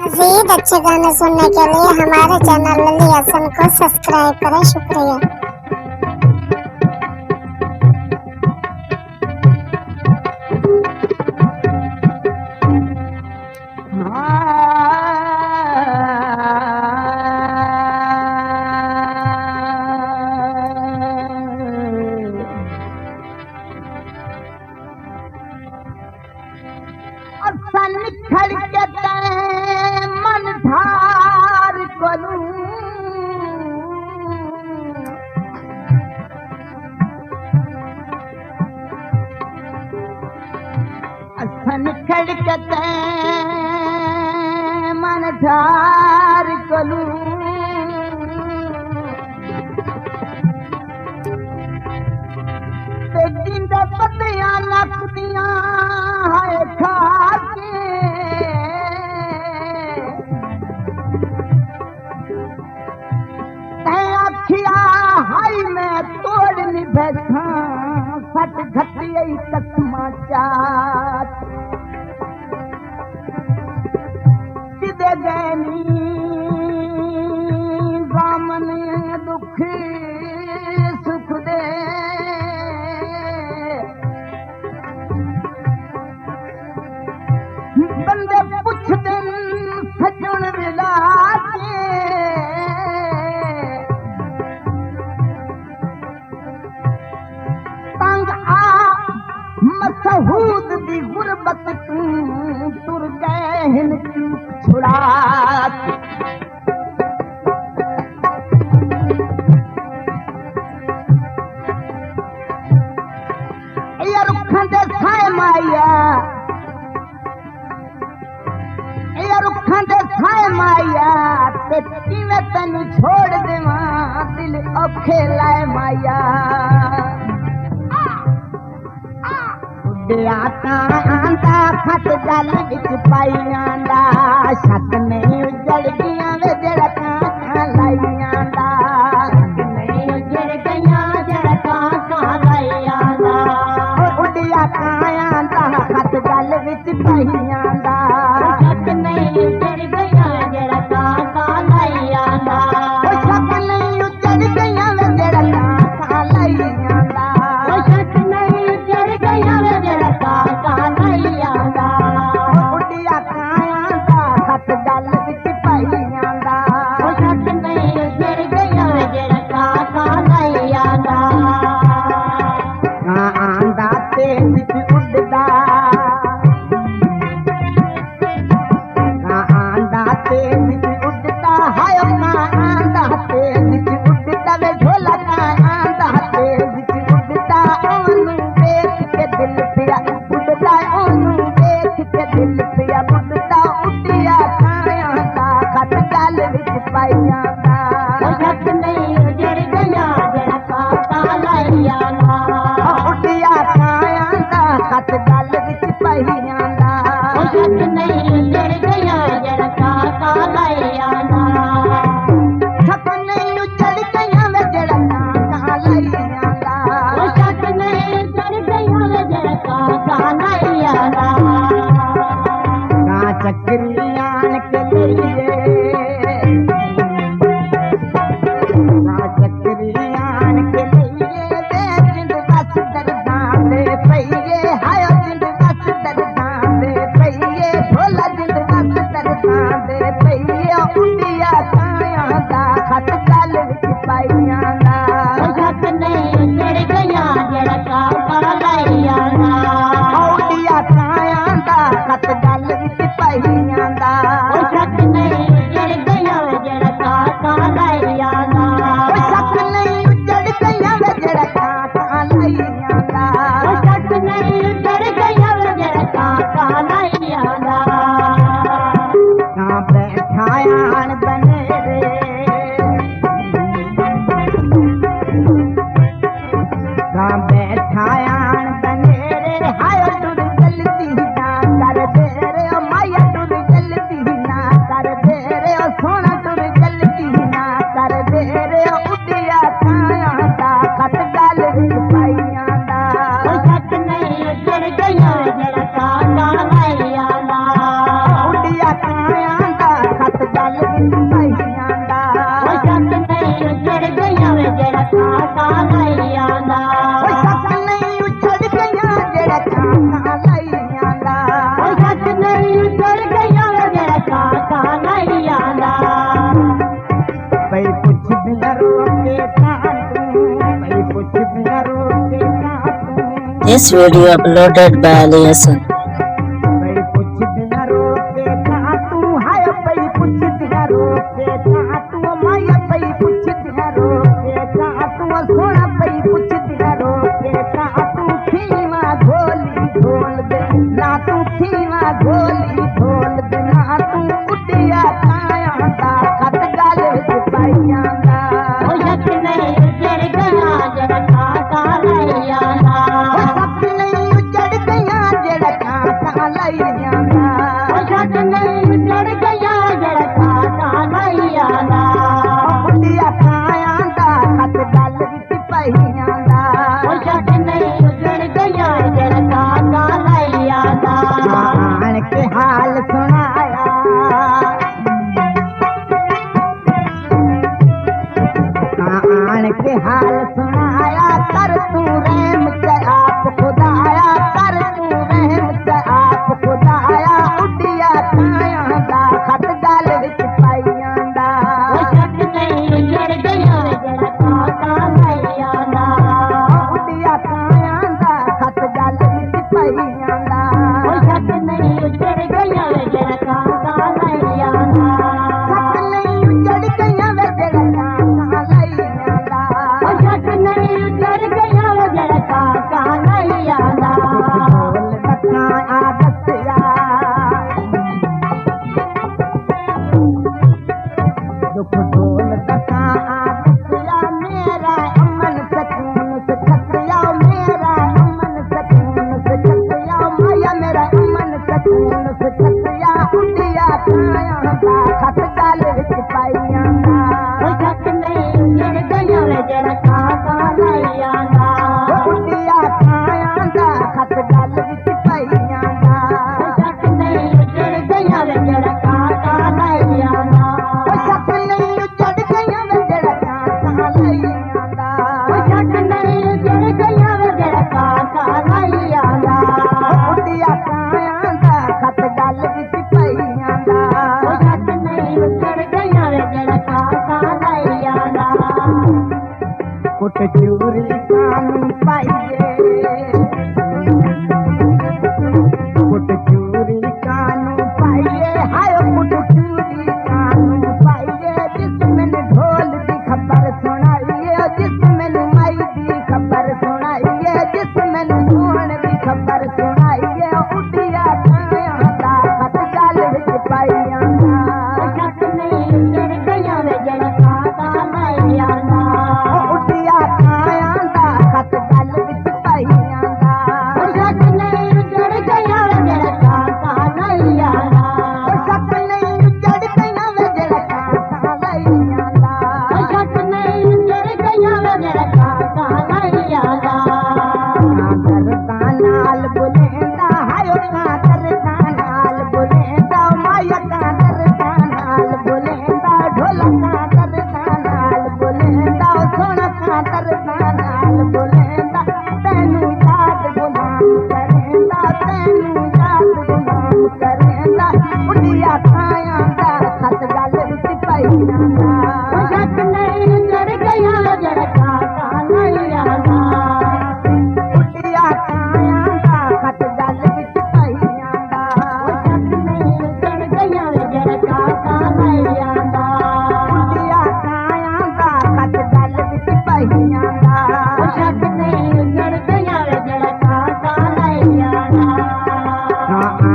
मज़ीद अच्छे गाने सुनने के लिए हमारे चैनल लली हसन को सब्सक्राइब करें। शुक्रिया। मन धार करूं असन खड़कते मन धार करूं ते जिंदा पतियां लखदियां है खाके हाई मैं तोड़ नहीं बैठा सट घटी तस्मा चाट सिदे गैनी बामन दुख सुख दे बंदे पुछदे सजण विला मसहूद दी गुरबत तुर गए हिन छुड़ा रुखन दे थाए माया रुखन दे थाए माया ते किवें तैनूं छोड़ देवां दिल औखे लाए माया आंदा खत गल विच पाई आंदा छत नहीं उजड़ गया वे जड़ा कां लाई आंदा नहीं उजड़ गया जड़ा कां लाई आंदा उड़िया कां आंदा खत गल विच पाई आंदा छत नहीं उजड़ गया जड़ा कां लाई आंदा छत नहीं उजड़ गया वे जड़ा कां लाई आंदा छत नहीं उजड़ गया वे This video uploaded by Ali Hassan. पई पुछदियां रोके कहाँ तू हाय पई पुछदियां रोके कहाँ तू माया पई पुछदियां रोके कहाँ तू सोना पई पुछदियां रोके कहाँ तू खीवा घोली ढोल दे ना तू खीवा घोली ढोल दे ना तू उड़िया काया दा खत गल विच पाइयां दा ओ यक नहीं उजड़ गया जड़ काका लैया दा ओ सक नहीं उजड़ गया जड़ काका लैया दा ओ सक नहीं उजड़ गया जड़ काका लैया दा उड़िया काया दा खत गल विच पाइयां दा ओ सक नहीं उजड़ गया जड़ काका लैया दा आन के हाल सुनाया आन के हाल सुनाया कर तू रहम से आप खुदाया कर तू रहम से आप खुदाया उड़िया काया दा खत गल विच पाइयां दा ओ सक नहीं उजड़ गया जड़ काका लैया दा उड़िया काया दा खत गल विच पाइयां दा ओ सक नहीं उजड़ गया जड़ काका लैया दा सक नहीं उजड़ गया जड़ काका लैया दा ओ सक नहीं उजड़ गया जड़ काका लैया दा ढोल दक्का आ दसिया दुख ढोल दक्का आ दसिया मेरा अमन सकून से खतिया मेरा अमन सकून से खतिया माया मेरा अमन सकून से खतिया उड़िया काया दा खत गल विच पाइयां दा ओ सक नहीं उजड़ गया जड़ काका लैया दा उड़िया काया दा खत गल विच पाइयां दा ओ सक नहीं उजड़ गया जड़ काका लैया दा ओ सक नहीं उजड़ गया जड़ काका लैया दा ओ सक नहीं उजड़ गया जड़ काका लैया दा उड़िया काया दा खत गल विच पाइयां दा ओ सक नहीं उजड़ गया जड़ काका लैया दा कुट चूरी कानू पाइए कुट चूरी कानू पाइए हाय कुट चूरी कानू पाइए जिसमें ढोल दी खबर सुनाइए जिसमें माई दी खबर सुनाइए जिसमें सोन दी खबर सुनाइए उड़िया काया दा खत गल विच पाइयां दा सक नहीं उजड़ गया जड़ काका लैया दा उड़िया काया दा खत गल विच पाइयां दा सक नहीं उजड़ गया जड़ काका लैया दा सक नहीं उजड़ गया जड़ काका लैया दा सक नहीं उजड़ गया जड़ काका लैया दा कादर नाल बुलेंदा हायो कादर नाल बुलेंदा माया कादर नाल बुलेंदा ढोल कादर नाल बुलेंदा सोना कादर नाल बुलेंदा तैनू याद गुलाम करेंदा तैनू याद गुलाम करेंदा उड़िया काया दा खत गल विच पाइयां दा सक नहीं उजड़ गया जड़ काका लैया दा उड़िया काया दा खत गल विच पाइयां दा सक नहीं उजड़ गया जड़ काका लैया दा उड़िया काया दा खत गल विच पाइयां दा सक नहीं उजड़ गया जड़ काका लैया दा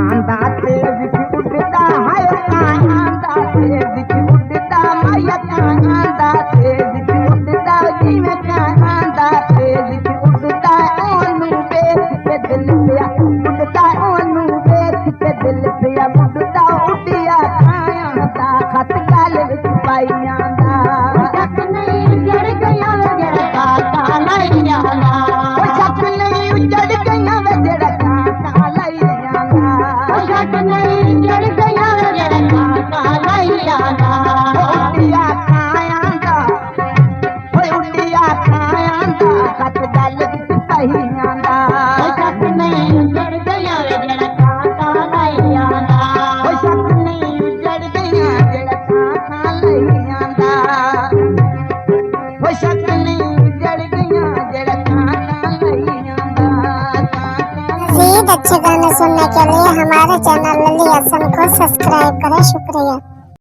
आंदा तेज की उड़दा हाय आंदा तेज की उड़दा माया आंदा तेज की उड़दा जिवें आंदा तेज की उड़दा ओनू देख के दिल पिया उड़दा ओनू देख के दिल पिया उड़दा उड़िया काया दा खत गल विच पाइयां दा सक नहीं उजड़ गया जड़ काका लैया दा सक नहीं उजड़ गया जड़ काका लैया दा सक नहीं उजड़ गया जड़ काका लैया दा उड़िया काया दा उड़िया काया दा खत गल विच पाइयां दा सक नहीं उजड़ गया जड़ काका लैया दा सक नहीं उजड़ गया जड़ काका लैया दा सक नहीं उजड़ गया जड़ काका लैया दा मजीद अच्छे गाने सुनने के लिए हमारे चैनल लली हसन को सब्सक्राइब करें। शुक्रिया।